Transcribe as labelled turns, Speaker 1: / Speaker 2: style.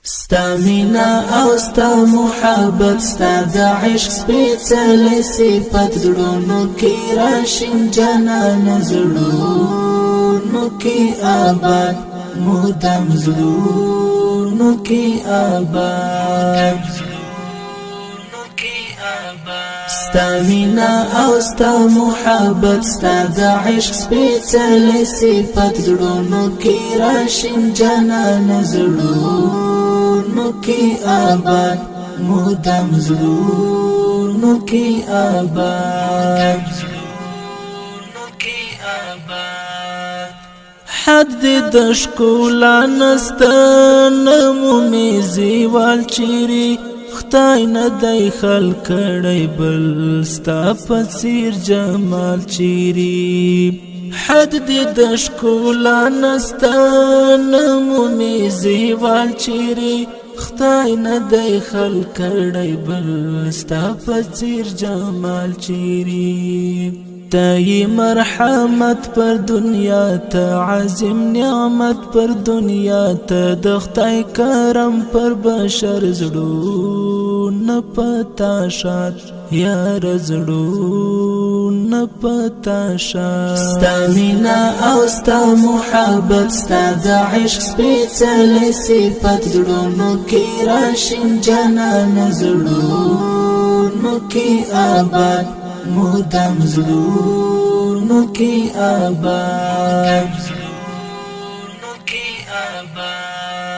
Speaker 1: ستا مینا او ستا محبت ستا د عشق سپیڅلی صفت زړونو کې راشین جانان زړونو کې آباد مدام زړونو کې آباد ستا مینا او ستا محبت ستا د عشق سپیڅلی صفت زړونو کې راشین جانان زړونو کې آباد مدام زړونو کې آباد حد د ښکلا نسته نمومې زیوال چیرې خدای نه دی خلق کړی بل ستا په څیر جمال چیرې حد د ښکلا نسته نمومې زیوال چیرې خدای نه دی خلق کړی بل ستا په څیر جمال چیرې تای مرحمت پر دنیا ته عظیم نعمت پر دنیا ته د خدای کرم پر بشر زړونه پتا شات یار زړونه پتا شات ستا مینا او ستا محبت ستا د عشق سپیڅلی صفت زړونو کې راشین جانان زړونو کې آباد مدام زړونو کې آباد